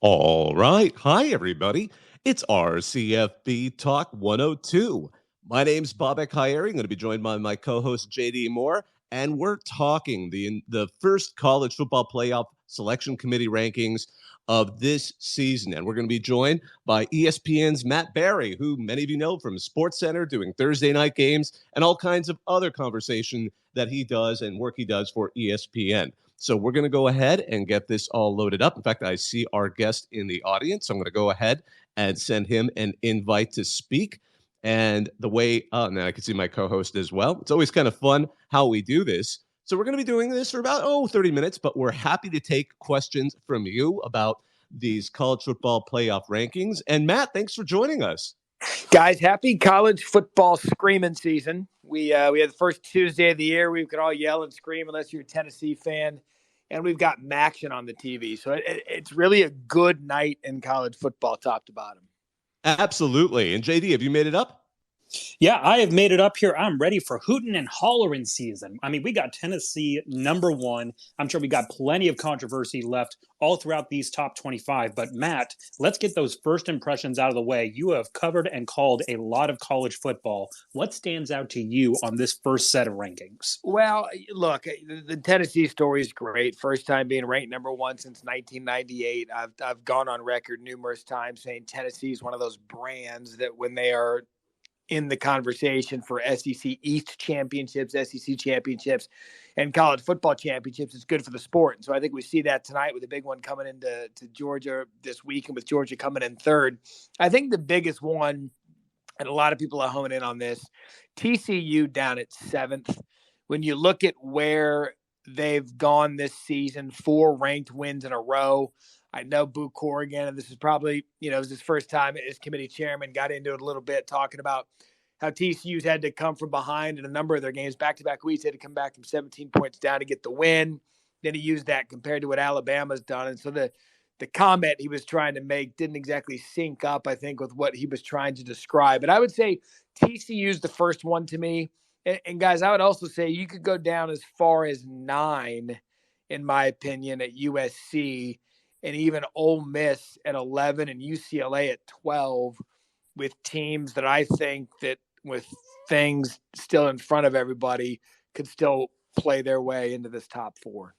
All right. Hi, everybody. It's our CFB Talk 102. My name's Bobak Hyeri. I'm going to be joined by my co-host, JD Moore, and we're talking the first college football playoff selection committee rankings of this season. And we're going to be joined by ESPN's Matt Barrie, who many of you know from SportsCenter, doing Thursday night games and all kinds of other conversation that he does and work he does for ESPN. So we're going to go ahead and get this all loaded up. In fact, I see our guest in the audience. So I'm going to go ahead and send him an invite to speak. And now I can see my co-host as well. It's always kind of fun how we do this. So we're going to be doing this for about 30 minutes, but we're happy to take questions from you about these college football playoff rankings. And Matt, thanks for joining us. Guys, happy college football screaming season. We had the first Tuesday of the year. We could all yell and scream unless you're a Tennessee fan. And we've got Maction on the TV. So it's really a good night in college football, top to bottom. Absolutely. And JD, have you made it up? Yeah, I have made it up here. I'm ready for hootin' and hollerin' season. I mean, we got Tennessee number one. I'm sure we got plenty of controversy left all throughout these top 25. But Matt, let's get those first impressions out of the way. You have covered and called a lot of college football. What stands out to you on this first set of rankings? Well, look, the Tennessee story is great. First time being ranked number one since 1998. I've gone on record numerous times saying Tennessee is one of those brands that when they are in the conversation for SEC East championships, SEC championships, and college football championships, it's good for the sport. And so I think we see that tonight with the big one coming into Georgia this week, and with Georgia coming in third. I think the biggest one, and a lot of people are honing in on this, TCU down at 7th. When you look at where they've gone this season, 4 ranked wins in a row. I know Boo Corrigan, and this is probably, it was his first time as committee chairman, got into it a little bit, talking about how TCU's had to come from behind in a number of their games. Back-to-back weeks, had to come back from 17 points down to get the win. Then he used that compared to what Alabama's done. And so the comment he was trying to make didn't exactly sync up, I think, with what he was trying to describe. But I would say TCU's the first one to me. And guys, I would also say you could go down as far as 9, in my opinion, at USC, and even Ole Miss at 11 and UCLA at 12, with teams that I think that with things still in front of everybody could still play their way into this top 4.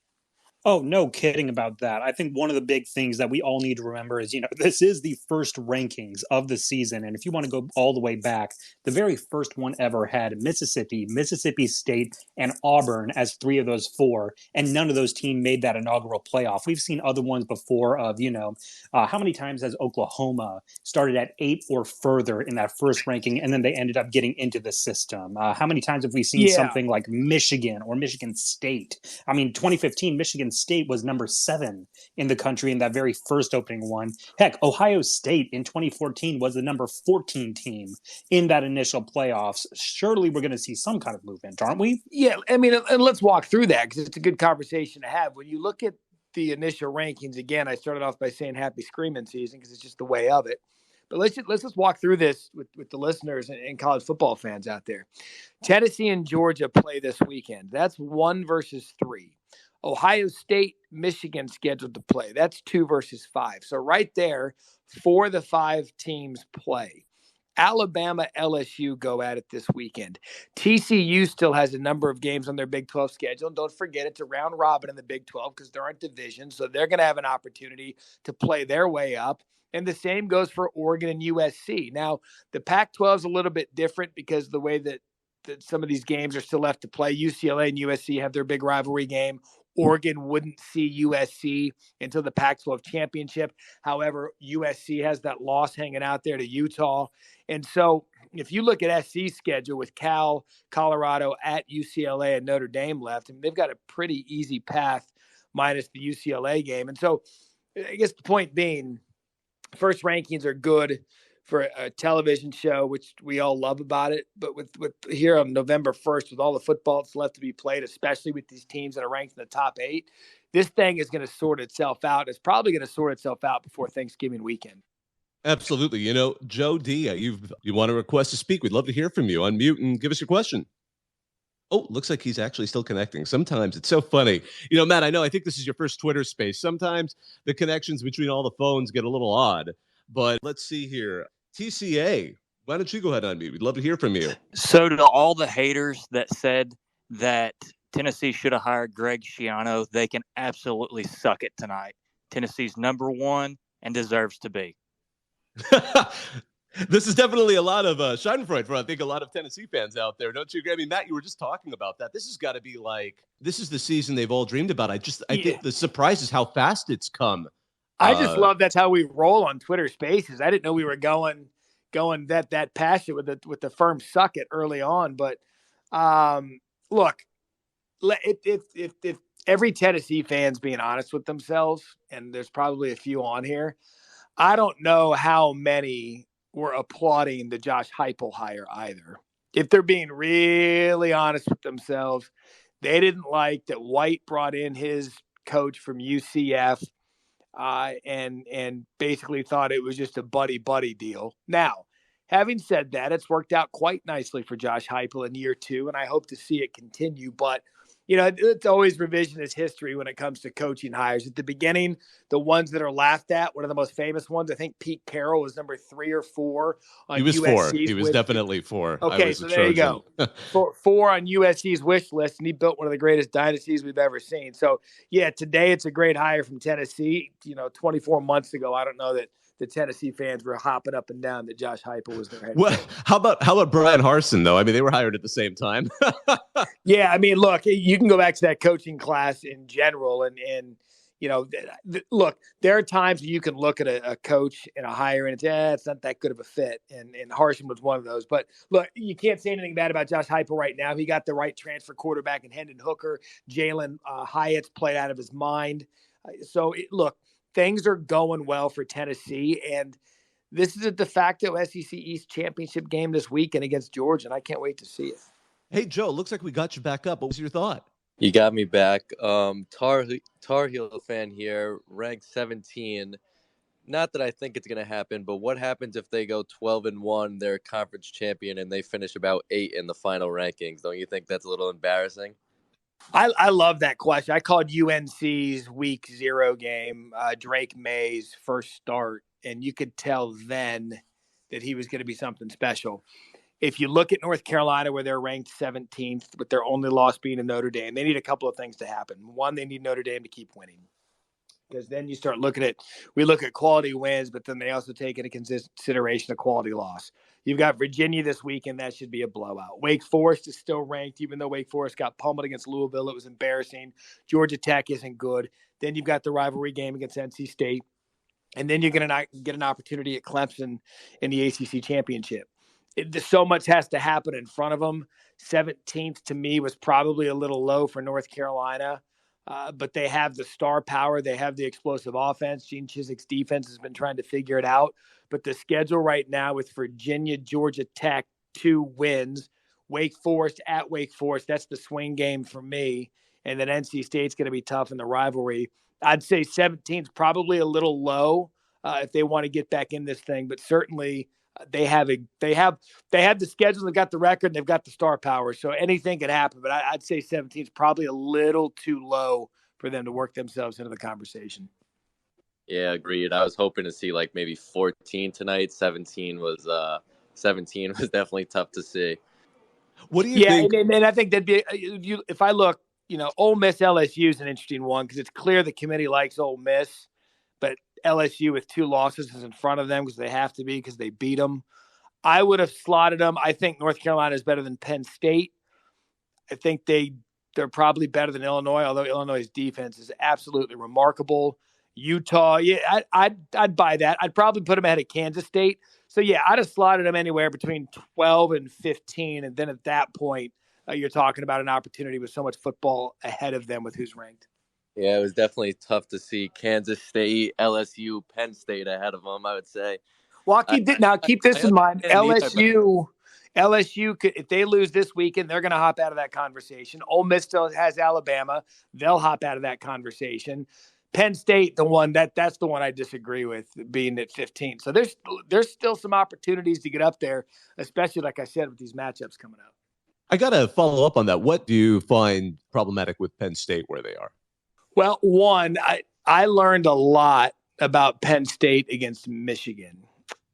Oh, no kidding about that. I think one of the big things that we all need to remember is, this is the first rankings of the season. And if you want to go all the way back, the very first one ever had Mississippi, Mississippi State, and Auburn as 3 of those 4. And none of those teams made that inaugural playoff. We've seen other ones before of, how many times has Oklahoma started at 8 or further in that first ranking, and then they ended up getting into the system? How many times have we seen something like Michigan or Michigan State? I mean, 2015, Michigan State was number 7 in the country in that very first opening one. Heck, Ohio State in 2014 was the number 14 team in that initial playoffs. Surely we're going to see some kind of movement, aren't we? Yeah, I mean, and let's walk through that because it's a good conversation to have. When you look at the initial rankings, again, I started off by saying happy screaming season because it's just the way of it. But let's just walk through this with the listeners and college football fans out there. Tennessee and Georgia play this weekend. That's 1 versus 3. Ohio State, Michigan scheduled to play. That's 2 versus 5. So right there, 4 of the 5 teams play. Alabama, LSU go at it this weekend. TCU still has a number of games on their Big 12 schedule. And don't forget, it's a round robin in the Big 12 because there aren't divisions. So they're going to have an opportunity to play their way up. And the same goes for Oregon and USC. Now, the Pac-12 is a little bit different because the way that some of these games are still left to play. UCLA and USC have their big rivalry game. Oregon wouldn't see USC until the Pac-12 championship. However, USC has that loss hanging out there to Utah. And so if you look at SC's schedule with Cal, Colorado, at UCLA, and Notre Dame left, I mean, they've got a pretty easy path minus the UCLA game. And so I guess the point being, first rankings are good for a television show, which we all love about it. But with here on November 1st, with all the football that's left to be played, especially with these teams that are ranked in the top 8, this thing is going to sort itself out. It's probably going to sort itself out before Thanksgiving weekend. Absolutely. Joe D, you want to request to speak? We'd love to hear from you. Unmute and give us your question. Oh, looks like he's actually still connecting. Sometimes it's so funny. Matt, I think this is your first Twitter space. Sometimes the connections between all the phones get a little odd. But let's see here. TCA, why don't you go ahead on mute? We'd love to hear from you. So to all the haters that said that Tennessee should have hired Greg Schiano, they can absolutely suck it tonight. Tennessee's number one and deserves to be. This is definitely a lot of Schadenfreude for, I think, a lot of Tennessee fans out there. Don't you agree? I mean, Matt, you were just talking about that. This has got to be this is the season they've all dreamed about. I think the surprise is how fast it's come. I just love that's how we roll on Twitter Spaces. I didn't know we were going that passionate with the firm suck it early on. But look, if every Tennessee fan's being honest with themselves, and there's probably a few on here, I don't know how many were applauding the Josh Heupel hire either. If they're being really honest with themselves, they didn't like that White brought in his coach from UCF and basically thought it was just a buddy deal. Now, having said that, it's worked out quite nicely for Josh Heupel in year 2, and I hope to see it continue. But it's always revisionist history when it comes to coaching hires. At the beginning, the ones that are laughed at, one of the most famous ones, I think Pete Carroll was number 3 or 4 on USC's. He was 4. He was definitely 4. Okay, so there you go. 4 on USC's wish list, and he built one of the greatest dynasties we've ever seen. So, yeah, today it's a great hire from Tennessee. 24 months ago, I don't know that the Tennessee fans were hopping up and down that Josh Heupel was their head coach. Well, how about Brian Harsin, though? I mean, they were hired at the same time. Yeah, I mean, look, you can go back to that coaching class in general, and look, there are times you can look at a coach and a hire, and it's not that good of a fit, and Harsin was one of those. But look, you can't say anything bad about Josh Heupel right now. He got the right transfer quarterback in Hendon Hooker. Jalen Hyatt's played out of his mind. Look, things are going well for Tennessee, and this is a de facto SEC East championship game this weekend against Georgia, and I can't wait to see it. Hey, Joe, looks like we got you back up. What was your thought? You got me back. Tar Heel fan here, ranked 17. Not that I think it's going to happen, but what happens if they go 12-1, they're conference champion, and they finish about 8 in the final rankings? Don't you think that's a little embarrassing? I love that question. I called UNC's week 0 game Drake May's first start, and you could tell then that he was going to be something special. If you look at North Carolina, where they're ranked 17th, with their only loss being in Notre Dame, they need a couple of things to happen. One, they need Notre Dame to keep winning. Because then you start looking at, we look at quality wins, but then they also take into consideration a quality loss. You've got Virginia this weekend. That should be a blowout. Wake Forest is still ranked, even though Wake Forest got pummeled against Louisville. It was embarrassing. Georgia Tech isn't good. Then you've got the rivalry game against NC State. And then you're going to get an opportunity at Clemson in the ACC championship. So much has to happen in front of them. 17th to me was probably a little low for North Carolina. But they have the star power. They have the explosive offense. Gene Chiswick's defense has been trying to figure it out. But the schedule right now with Virginia, Georgia Tech, 2 wins. Wake Forest at Wake Forest, that's the swing game for me. And then NC State's going to be tough in the rivalry. I'd say 17 is probably a little low if they want to get back in this thing. But certainly they have the schedule, they've got the record, and they've got the star power. So anything can happen. But I'd say 17 is probably a little too low for them to work themselves into the conversation. Yeah, agreed. I was hoping to see like maybe 14 tonight. 17 was definitely tough to see. What do you think? Yeah, and I think that'd be if I look, Ole Miss LSU is an interesting one because it's clear the committee likes Ole Miss, but LSU with 2 losses is in front of them because they have to be because they beat them. I would have slotted them. I think North Carolina is better than Penn State. I think they're probably better than Illinois, although Illinois' defense is absolutely remarkable. Utah, yeah, I'd buy that. I'd probably put them ahead of Kansas State. So, yeah, I'd have slotted them anywhere between 12 and 15. And then at that point, you're talking about an opportunity with so much football ahead of them with who's ranked. Yeah, it was definitely tough to see Kansas State, LSU, Penn State ahead of them, I would say. Well, keep this in mind. LSU, if they lose this weekend, they're going to hop out of that conversation. Ole Miss still has Alabama. They'll hop out of that conversation. Penn State, that's the one I disagree with being at 15. So there's still some opportunities to get up there, especially like I said with these matchups coming up. I got to follow up on that. What do you find problematic with Penn State where they are? Well, one, I learned a lot about Penn State against Michigan.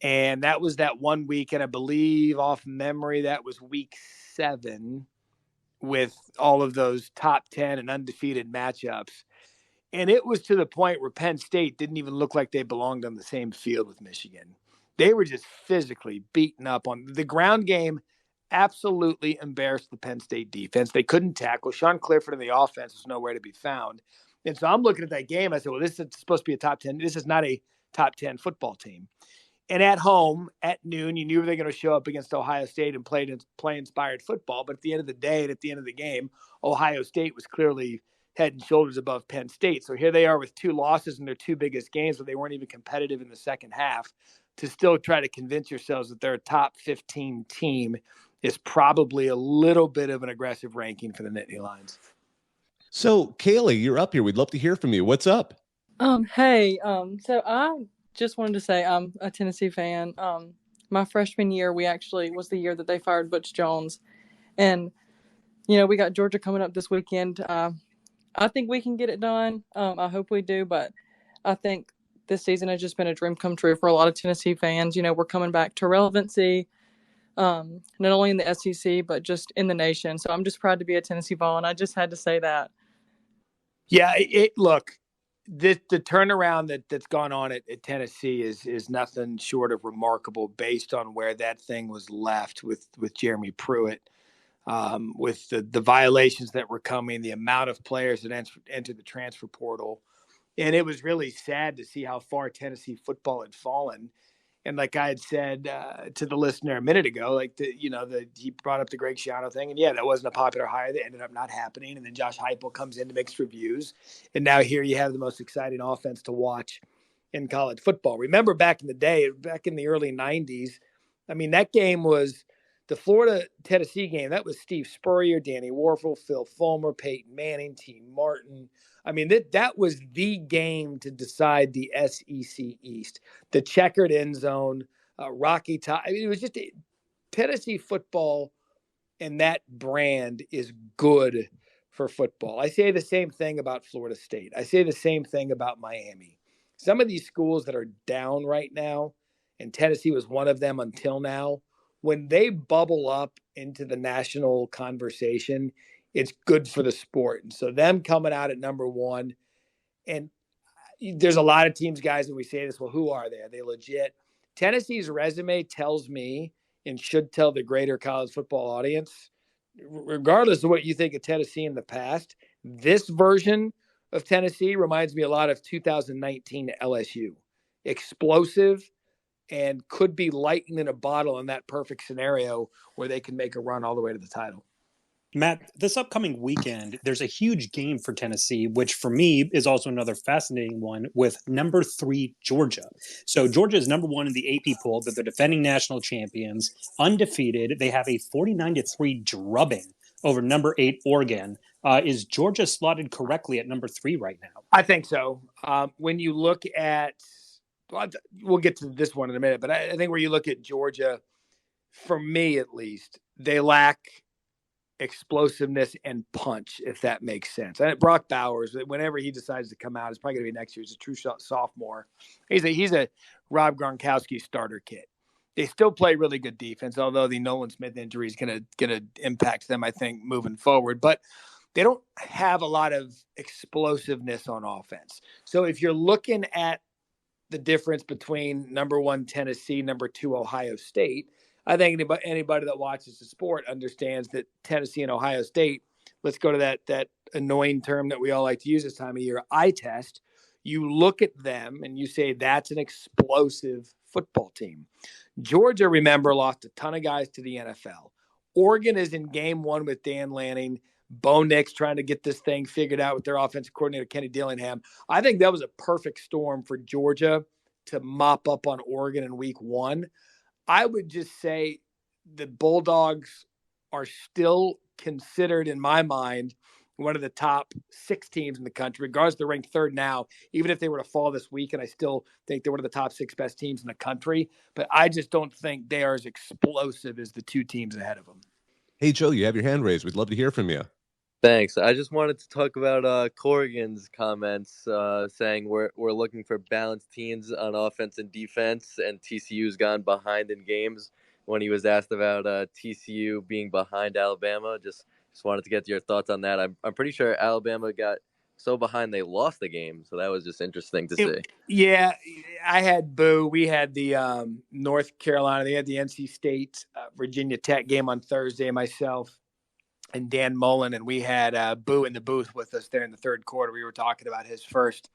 And that was that one week, and I believe off memory, that was week 7 with all of those top 10 and undefeated matchups. And it was to the point where Penn State didn't even look like they belonged on the same field with Michigan. They were just physically beaten up on the ground game. Absolutely embarrassed the Penn State defense. They couldn't tackle. Sean Clifford in the offense was nowhere to be found. And so I'm looking at that game. I said, well, this is supposed to be a top 10. This is not a top 10 football team. And at home at noon, you knew they were going to show up against Ohio State and play inspired football. But at the end of the day and at the end of the game, Ohio State was clearly head and shoulders above Penn State. So here they are with 2 losses in their 2 biggest games, but they weren't even competitive in the second half. To still try to convince yourselves that they're a top 15 team is probably a little bit of an aggressive ranking for the Nittany Lions. So, Kaylee, you're up here. We'd love to hear from you. What's up? Hey, so I just wanted to say I'm a Tennessee fan. My freshman year, was the year that they fired Butch Jones. And, we got Georgia coming up this weekend. I think we can get it done. I hope we do, but I think this season has just been a dream come true for a lot of Tennessee fans. We're coming back to relevancy, not only in the SEC, but just in the nation. So I'm just proud to be a Tennessee Vol, and I just had to say that. Yeah, look, the turnaround that's gone on at Tennessee is nothing short of remarkable based on where that thing was left with Jeremy Pruitt, with the violations that were coming, the amount of players that entered the transfer portal. And it was really sad to see how far Tennessee football had fallen. And like I had said to the listener a minute ago, he brought up the Greg Schiano thing. And yeah, that wasn't a popular hire. That ended up not happening. And then Josh Heupel comes in to mix reviews. And now here you have the most exciting offense to watch in college football. Remember back in the day, back in the early 90s, I mean, that game was the Florida-Tennessee game. That was Steve Spurrier, Danny Warfel, Phil Fulmer, Peyton Manning, T. Martin. I mean, that was the game to decide the SEC East. The checkered end zone, Rocky Top. I mean, it was just Tennessee football, and that brand is good for football. I say the same thing about Florida State. I say the same thing about Miami. Some of these schools that are down right now, and Tennessee was one of them until now, when they bubble up into the national conversation, it's good for the sport. And so them coming out at number 1, and there's a lot of teams, guys, and we say this, well, who are they? Are they legit? Tennessee's resume tells me, and should tell the greater college football audience, regardless of what you think of Tennessee in the past, this version of Tennessee reminds me a lot of 2019 LSU. Explosive, and could be lightning in a bottle in that perfect scenario where they can make a run all the way to the title. Matt, this upcoming weekend, there's a huge game for Tennessee, which for me is also another fascinating one with number 3, Georgia. So Georgia is number 1 in the AP poll. They're the defending national champions, undefeated. They have a 49-3 drubbing over number 8, Oregon. Is Georgia slotted correctly at number 3 right now? I think so. When you look at, we'll get to this one in a minute, but I think where you look at Georgia, for me at least, they lack explosiveness and punch, if that makes sense. And Brock Bowers, whenever he decides to come out, it's probably going to be next year. He's a true sophomore. He's a Rob Gronkowski starter kit. They still play really good defense, although the Nolan Smith injury is going to impact them, I think, moving forward. But they don't have a lot of explosiveness on offense. So if you're looking at the difference between number 1 Tennessee, number 2 Ohio State, I think anybody that watches the sport understands that Tennessee and Ohio State, let's go to that annoying term that we all like to use this time of year, eye test. You look at them and you say that's an explosive football team. Georgia, remember, lost a ton of guys to the NFL. Oregon is in game 1 with Dan Lanning. Bo Nix trying to get this thing figured out with their offensive coordinator, Kenny Dillingham. I think that was a perfect storm for Georgia to mop up on Oregon in week 1. I would just say the Bulldogs are still considered, in my mind, one of the top 6 teams in the country, regardless they're ranked 3rd now. Even if they were to fall this week, and I still think they're one of the top 6 best teams in the country. But I just don't think they are as explosive as the 2 teams ahead of them. Hey, Joe, you have your hand raised. We'd love to hear from you. Thanks. I just wanted to talk about Corrigan's comments saying we're looking for balanced teams on offense and defense, and TCU's gone behind in games. When he was asked about TCU being behind Alabama, just wanted to get your thoughts on that. I'm pretty sure Alabama got so behind they lost the game, so that was just interesting to see. Yeah, I had Boo. We had the North Carolina. They had the NC State Virginia Tech game on Thursday. Myself and Dan Mullen, and we had Boo in the booth with us there in the third quarter. We were talking about his first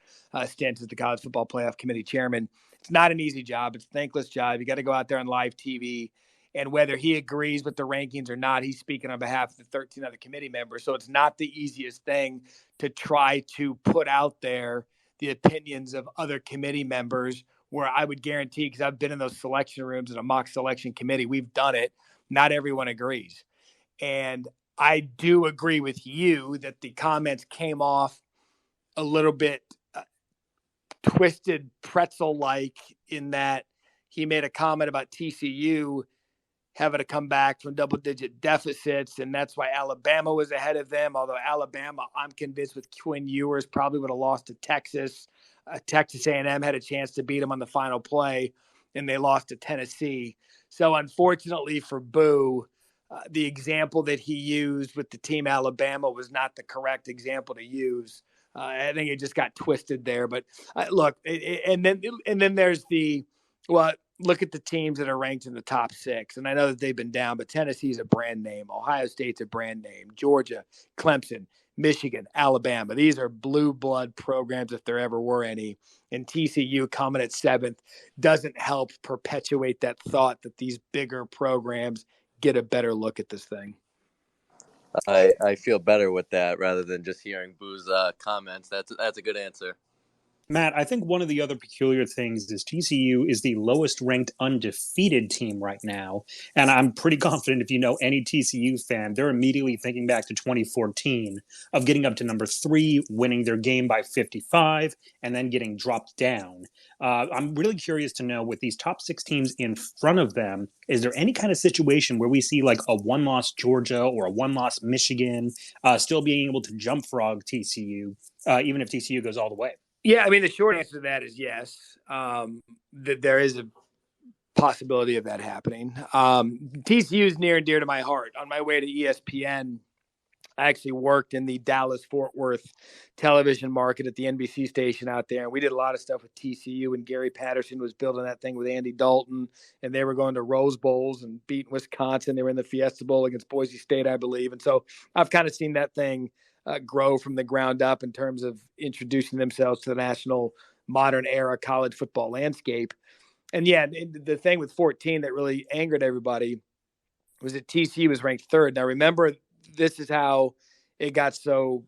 stint as the College Football Playoff Committee chairman. It's not an easy job. It's a thankless job. You got to go out there on live TV. And whether he agrees with the rankings or not, he's speaking on behalf of the 13 other committee members. So it's not the easiest thing to try to put out there the opinions of other committee members, where I would guarantee, because I've been in those selection rooms in a mock selection committee, we've done it. Not everyone agrees. And I do agree with you that the comments came off a little bit twisted pretzel-like, in that he made a comment about TCU having to come back from double-digit deficits, and that's why Alabama was ahead of them. Although Alabama, I'm convinced with Quinn Ewers, probably would have lost to Texas. Texas A&M had a chance to beat them on the final play, and they lost to Tennessee. So unfortunately for Boo, the example that he used with the team Alabama was not the correct example to use. I think it just got twisted there. But look, and then there's look at the teams that are ranked in the top 6. And I know that they've been down, but Tennessee's a brand name. Ohio State's a brand name. Georgia, Clemson, Michigan, Alabama. These are blue blood programs if there ever were any. And TCU coming at 7th doesn't help perpetuate that thought that these bigger programs get a better look at this thing. I feel better with that rather than just hearing Boo's comments. That's a good answer. Matt, I think one of the other peculiar things is TCU is the lowest ranked undefeated team right now. And I'm pretty confident if you know any TCU fan, they're immediately thinking back to 2014 of getting up to number 3, winning their game by 55, and then getting dropped down. I'm really curious to know, with these top 6 teams in front of them, is there any kind of situation where we see like a 1-loss Georgia or a 1-loss Michigan still being able to jump frog TCU, even if TCU goes all the way? Yeah, I mean, the short answer to that is yes. That there is a possibility of that happening. TCU is near and dear to my heart. On my way to ESPN, I actually worked in the Dallas-Fort Worth television market at the NBC station out there. And we did a lot of stuff with TCU, and Gary Patterson was building that thing with Andy Dalton, and they were going to Rose Bowls and beating Wisconsin. They were in the Fiesta Bowl against Boise State, I believe. And so I've kind of seen that thing grow from the ground up in terms of introducing themselves to the national modern era college football landscape. And yeah, the thing with 14 that really angered everybody was that TCU was ranked 3rd. Now remember, this is how it got so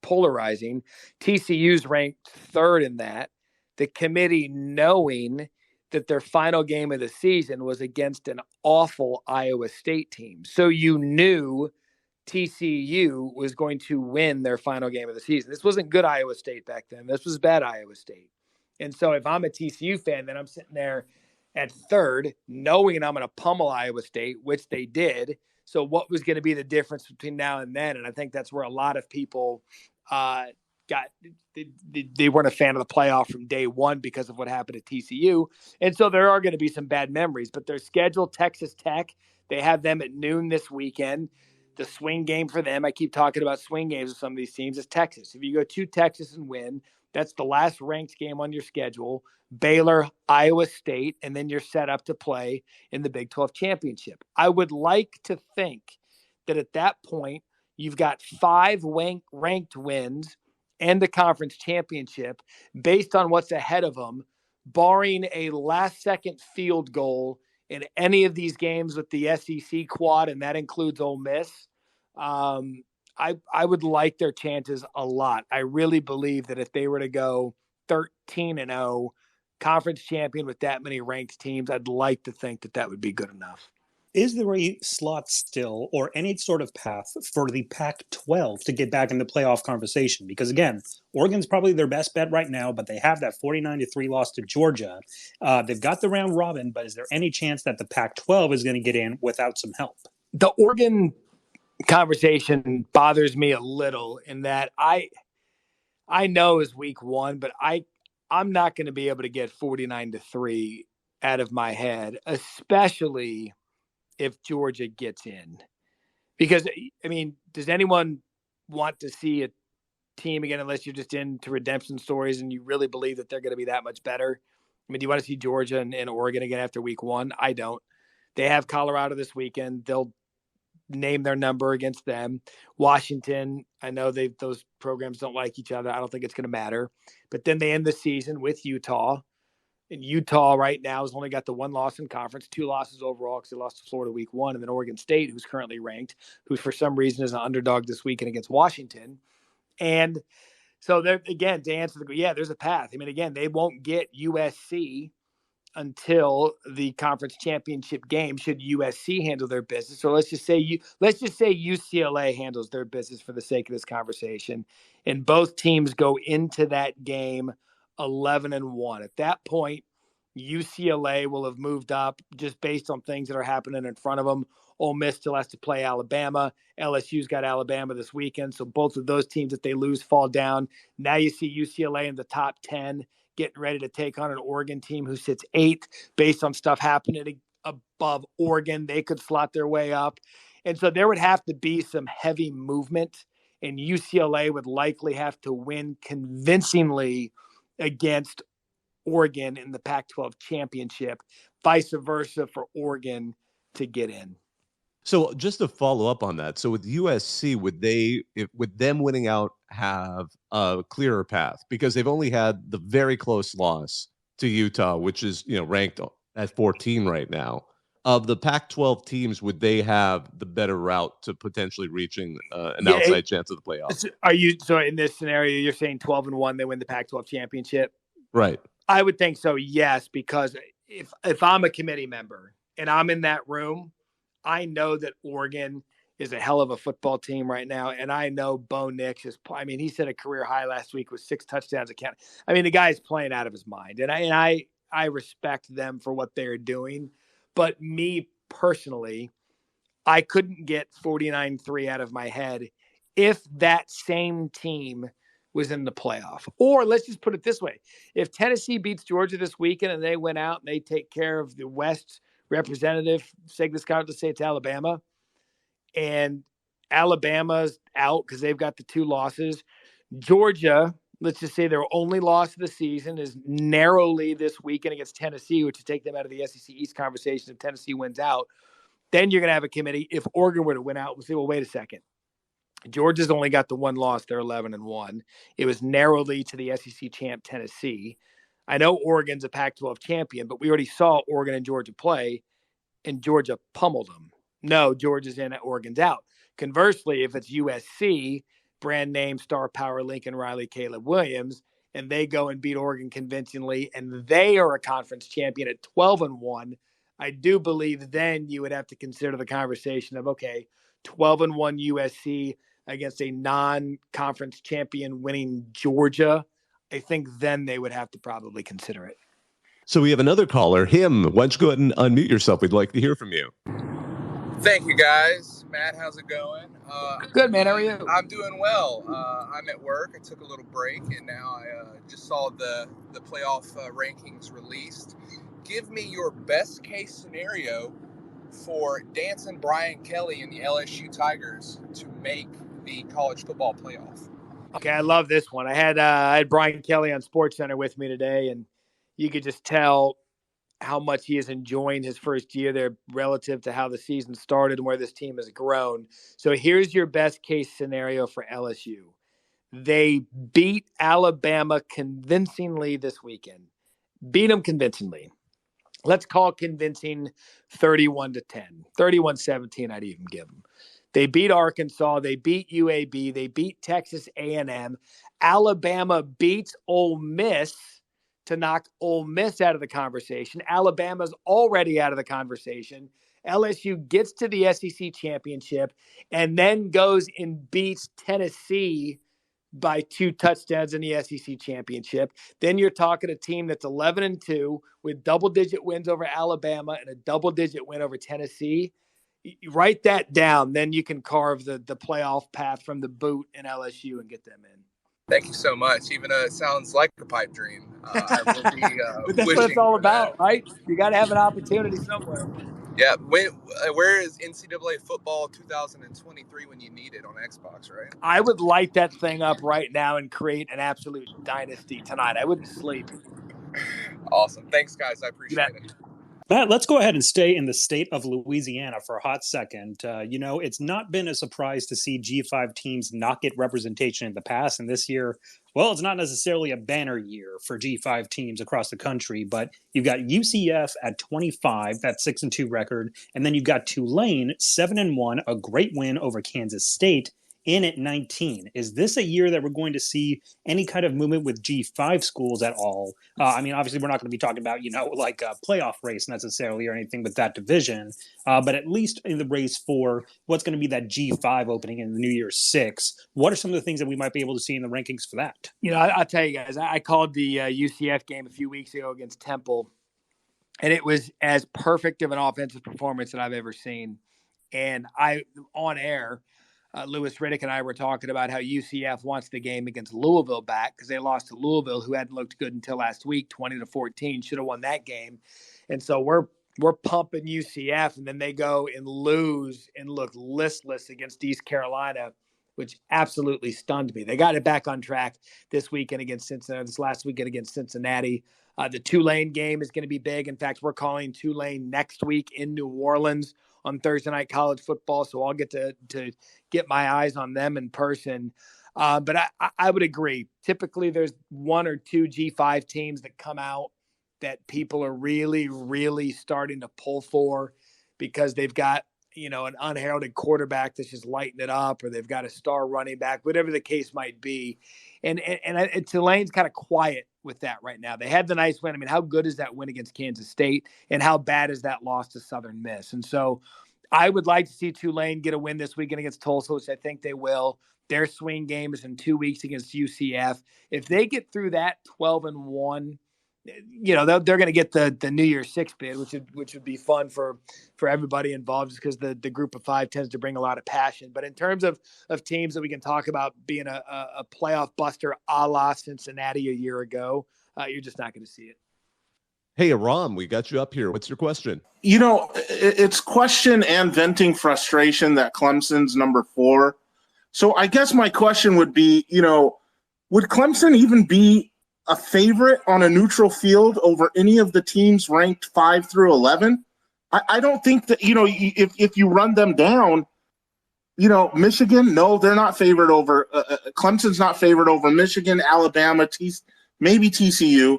polarizing. TCU's ranked 3rd in that. The committee, knowing that their final game of the season was against an awful Iowa State team. So you knew TCU was going to win their final game of the season. This wasn't good Iowa State back then. This was bad Iowa State. And so if I'm a TCU fan, then I'm sitting there at 3rd, knowing I'm going to pummel Iowa State, which they did. So what was going to be the difference between now and then? And I think that's where a lot of people they weren't a fan of the playoff from day one because of what happened at TCU. And so there are going to be some bad memories. But their schedule, Texas Tech, they have them at noon this weekend. The swing game for them, I keep talking about swing games with some of these teams, is Texas. If you go to Texas and win, that's the last ranked game on your schedule. Baylor, Iowa State, and then you're set up to play in the Big 12 championship. I would like to think that at that point, you've got 5 ranked wins and the conference championship based on what's ahead of them, barring a last-second field goal in any of these games with the SEC quad, and that includes Ole Miss. I would like their chances a lot. I really believe that if they were to go 13-0, conference champion with that many ranked teams, I'd like to think that would be good enough. Is there a slot still or any sort of path for the Pac-12 to get back in the playoff conversation? Because again, Oregon's probably their best bet right now, but they have that 49-3 loss to Georgia. They've got the round robin, but is there any chance that the Pac-12 is going to get in without some help? The Oregon conversation bothers me a little in that I know it's week one, but I'm not going to be able to get 49-3 out of my head, especially if Georgia gets in. Because, I mean, does anyone want to see a team again, unless you're just into redemption stories and you really believe that they're going to be that much better? I mean, do you want to see Georgia and Oregon again after week one? I don't. They have Colorado this weekend. They'll name their number against them. Washington, I know those programs don't like each other. I don't think it's going to matter. But then they end the season with Utah. And Utah right now has only got the one loss in conference, 2 losses overall because they lost to Florida week one. And then Oregon State, who's currently ranked, who for some reason is an underdog this weekend against Washington. And so there again, to answer there's a path. I mean, again, they won't get USC until the conference championship game should USC handle their business. So let's just say UCLA handles their business for the sake of this conversation, and both teams go into that game 11-1. At that point, UCLA will have moved up just based on things that are happening in front of them. Ole Miss still has to play Alabama. LSU's got Alabama this weekend. So both of those teams, if they lose, fall down. Now you see UCLA in the top 10 getting ready to take on an Oregon team who sits 8th based on stuff happening above Oregon. They could slot their way up. And so there would have to be some heavy movement, and UCLA would likely have to win convincingly against Oregon in the Pac-12 championship, vice versa for Oregon to get in. So just to follow up on that, so with USC, would them winning out have a clearer path? Because they've only had the very close loss to Utah, which is ranked at 14 right now. Of the Pac-12 teams, would they have the better route to potentially reaching an outside chance of the playoffs? So in this scenario, you're saying 12-1, they win the Pac-12 championship? Right. I would think so, yes, because if I'm a committee member and I'm in that room, I know that Oregon is a hell of a football team right now, and I know Bo Nix he set a career high last week with 6 touchdowns. I mean, the guy's playing out of his mind, and I respect them for what they're doing. But me personally, I couldn't get 49-3 out of my head if that same team was in the playoff. Or let's just put it this way. If Tennessee beats Georgia this weekend and they went out and they take care of the West representative, let's say it's Alabama, and Alabama's out because they've got the 2 losses. Georgia, let's just say their only loss of the season is narrowly this weekend against Tennessee, which would take them out of the SEC East conversation if Tennessee wins out. Then you're going to have a committee. If Oregon were to win out, we'll say, well, wait a second. Georgia's only got the 1 loss. They're 11-1. It was narrowly to the SEC champ Tennessee. I know Oregon's a Pac-12 champion, but we already saw Oregon and Georgia play, and Georgia pummeled them. No, Georgia's in, Oregon's out. Conversely, if it's USC, brand name, star power, Lincoln Riley, Caleb Williams, and they go and beat Oregon convincingly, and they are a conference champion at 12-1, I do believe then you would have to consider the conversation of, okay, 12-1 USC against a non-conference champion winning Georgia. I think then they would have to probably consider it. So we have another caller. Why don't you go ahead and unmute yourself? We'd like to hear from you. Thank you, guys. Matt, how's it going? Good, man. How are you? I'm doing well. I'm at work. I took a little break, and now I just saw the playoff rankings released. Give me your best case scenario for dancing Brian Kelly and the LSU Tigers to make the college football playoff. Okay, I love this one. I had Brian Kelly on SportsCenter with me today, and you could just tell how much he is enjoying his first year there relative to how the season started and where this team has grown. So here's your best case scenario for LSU. They beat Alabama convincingly this weekend. Beat them convincingly. Let's call convincing 31-10. 31-17 I'd even give them. They beat Arkansas. They beat UAB. They beat Texas A&M. Alabama beats Ole Miss to knock Ole Miss out of the conversation. Alabama's already out of the conversation. LSU gets to the SEC championship and then goes and beats Tennessee by 2 touchdowns in the SEC championship. Then you're talking a team that's 11-2 with double-digit wins over Alabama and a double-digit win over Tennessee. write that down. Then you can carve the playoff path from the boot in LSU and get them in. Thank you so much. Even though it sounds like a pipe dream, I will be but that's what it's wishing all for that. about, right? You got to have an opportunity somewhere. Yeah. Where is NCAA football 2023 when you need it on Xbox, right? I would light that thing up right now and create an absolute dynasty tonight. I wouldn't sleep. Awesome. Thanks, guys. I appreciate it. Matt, let's go ahead and stay in the state of Louisiana for a hot second. It's not been a surprise to see G5 teams not get representation in the past. And this year, well, it's not necessarily a banner year for G5 teams across the country, but you've got UCF at 25, that 6-2 record. And then you've got Tulane, 7-1, a great win over Kansas State, in at 19. Is this a year that we're going to see any kind of movement with G5 schools at all? Obviously, we're not going to be talking about, like a playoff race necessarily or anything with that division, but at least in the race for what's going to be that G5 opening in the New Year's 6. What are some of the things that we might be able to see in the rankings for that? I'll tell you guys, I called the UCF game a few weeks ago against Temple, and it was as perfect of an offensive performance that I've ever seen. And on air, Lewis Riddick and I were talking about how UCF wants the game against Louisville back because they lost to Louisville, who hadn't looked good until last week, 20-14, should have won that game. And so we're pumping UCF, and then they go and lose and look listless against East Carolina, which absolutely stunned me. They got it back on track this weekend against Cincinnati, this last weekend against Cincinnati. The Tulane game is going to be big. In fact, we're calling Tulane next week in New Orleans on Thursday Night College Football, so I'll get to get my eyes on them in person. But I would agree. Typically, there's one or two G5 teams that come out that people are really, really starting to pull for because they've got, an unheralded quarterback that's just lighting it up, or they've got a star running back, whatever the case might be. And Tulane's kind of quiet with that right now. They had the nice win. I mean, how good is that win against Kansas State, and how bad is that loss to Southern Miss? And so I would like to see Tulane get a win this weekend against Tulsa, which I think they will. Their swing game is in 2 weeks against UCF. If they get through that 12-1, they're going to get the New Year's 6 bid, which would be fun for everybody involved, just because the group of 5 tends to bring a lot of passion. But in terms of teams that we can talk about being a playoff buster a la Cincinnati a year ago, you're just not going to see it. Hey, Aram, we got you up here. What's your question? It's question and venting frustration that Clemson's number 4. So I guess my question would be, would Clemson even be a favorite on a neutral field over any of the teams ranked 5 through 11? I don't think that, if you run them down, Michigan, no, they're not favored over Clemson's not favored over Michigan, Alabama, maybe TCU,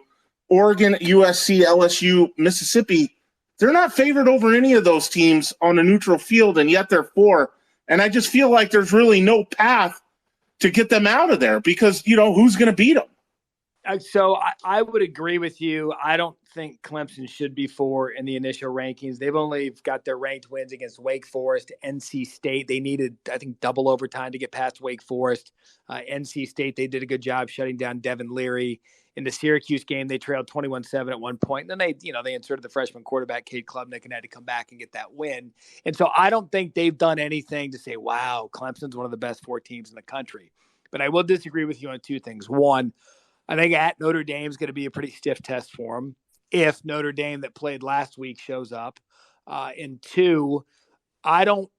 Oregon, USC, LSU, Mississippi. They're not favored over any of those teams on a neutral field, and yet they're 4. And I just feel like there's really no path to get them out of there because, who's going to beat them? So I would agree with you. I don't think Clemson should be 4 in the initial rankings. They've only got their ranked wins against Wake Forest, NC State. They needed, I think, double overtime to get past Wake Forest. NC State, they did a good job shutting down Devin Leary. In the Syracuse game, they trailed 21-7 at one point. And then they inserted the freshman quarterback, Cade Klubnik, and had to come back and get that win. And so I don't think they've done anything to say, wow, Clemson's one of the best 4 teams in the country. But I will disagree with you on 2 things. One, I think at Notre Dame is going to be a pretty stiff test for them if Notre Dame that played last week shows up. And 2, I wouldn't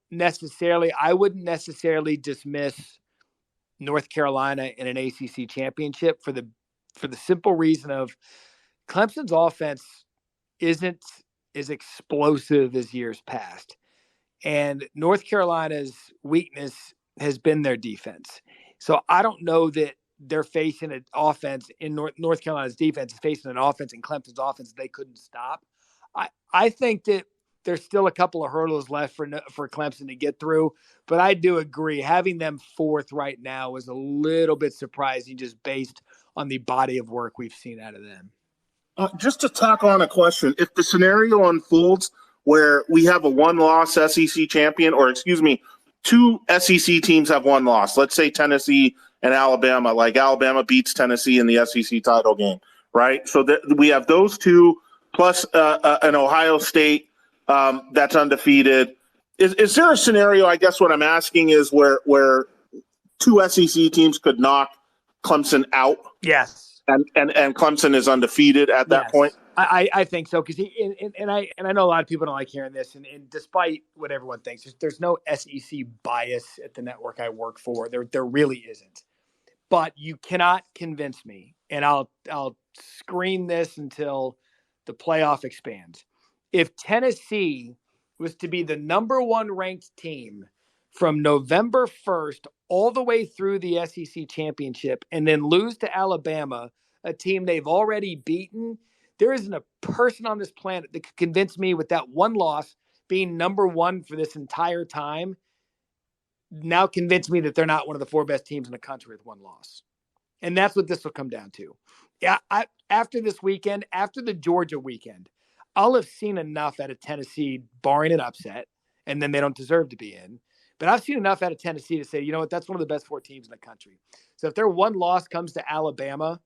necessarily dismiss North Carolina in an ACC championship for the simple reason of Clemson's offense isn't as explosive as years past. And North Carolina's weakness has been their defense. So I don't know that they're facing an offense in North Carolina's defense is facing an offense in Clemson's offense they couldn't stop. I think that there's still a couple of hurdles left for Clemson to get through, but I do agree having them 4th right now is a little bit surprising just based on the body of work we've seen out of them. Just to tack on a question, if the scenario unfolds where we have a 1-loss SEC champion, or 2 SEC teams have 1 loss, let's say Tennessee and Alabama, like Alabama beats Tennessee in the SEC title game, right? So we have those 2 plus an Ohio State that's undefeated. Is there a scenario, I guess what I'm asking is where two SEC teams could knock Clemson out? Yes. And Clemson is undefeated at that point? I think so, because I know a lot of people don't like hearing this, and despite what everyone thinks, there's no SEC bias at the network I work for. There really isn't. But you cannot convince me, and I'll screen this until the playoff expands. If Tennessee was to be the number one ranked team from November 1st all the way through the SEC championship and then lose to Alabama, a team they've already beaten, there isn't a person on this planet that could convince me with that one loss being number one for this entire time, now convince me that they're not one of the four best teams in the country with one loss. And that's what this will come down to. Yeah, after this weekend, after the Georgia weekend, I'll have seen enough out of Tennessee, barring an upset, and then they don't deserve to be in. But I've seen enough out of Tennessee to say, you know what, that's one of the best four teams in the country. So if their one loss comes to Alabama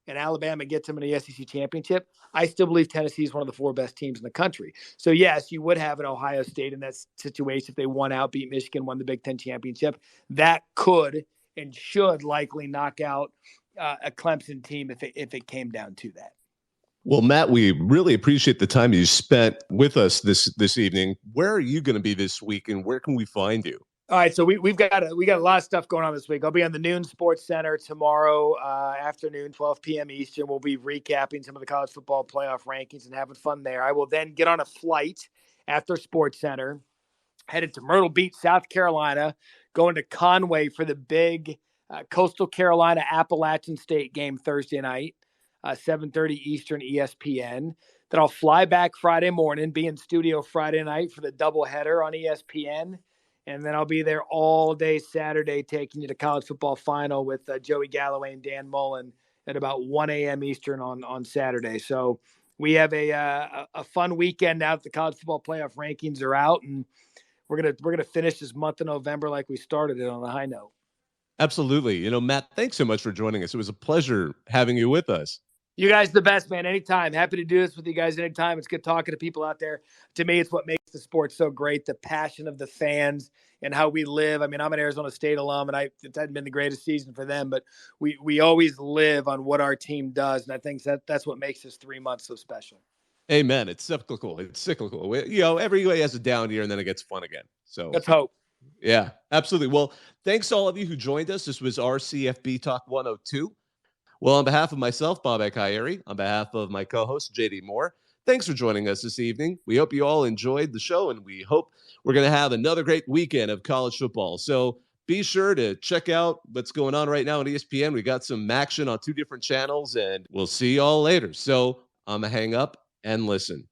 and Alabama gets them in the SEC championship, I still believe Tennessee is one of the four best teams in the country. So yes, you would have an Ohio State in that situation if they won out, beat Michigan, won the Big Ten championship. That could and should likely knock out a Clemson team if it came down to that. Well, Matt, we really appreciate the time you spent with us this evening. Where are you going to be this week, and where can we find you? All right, so we've got a lot of stuff going on this week. I'll be on the Noon SportsCenter tomorrow afternoon, 12 p.m. Eastern. We'll be recapping some of the college football playoff rankings and having fun there. I will then get on a flight after SportsCenter, headed to Myrtle Beach, South Carolina, going to Conway for the big Coastal Carolina Appalachian State game Thursday night, 7:30 Eastern ESPN. Then I'll fly back Friday morning, be in studio Friday night for the doubleheader on ESPN. And then I'll be there all day Saturday taking you to college football final with Joey Galloway and Dan Mullen at about 1 a.m. Eastern on Saturday. So we have a fun weekend now that the college football playoff rankings are out, and we're gonna finish this month of November like we started it on a high note. Absolutely. Matt, thanks so much for joining us. It was a pleasure having you with us. You guys the best, man. Anytime. Happy to do this with you guys anytime. It's good talking to people out there. To me, it's what makes the sport so great, the passion of the fans and how we live. I mean, I'm an Arizona State alum, and it hasn't been the greatest season for them, but we always live on what our team does, and I think that's what makes this 3 months so special. Amen. It's cyclical. Everybody has a down year, and then it gets fun again. So let's hope. Yeah, absolutely. Well, thanks to all of you who joined us. This was our CFB Talk 102. Well, on behalf of myself, Bob Ekayeri, on behalf of my co-host, JD Moore, thanks for joining us this evening. We hope you all enjoyed the show, and we hope we're going to have another great weekend of college football. So be sure to check out what's going on right now on ESPN. We got some action on 2 different channels, and we'll see you all later. So I'm going to hang up and listen.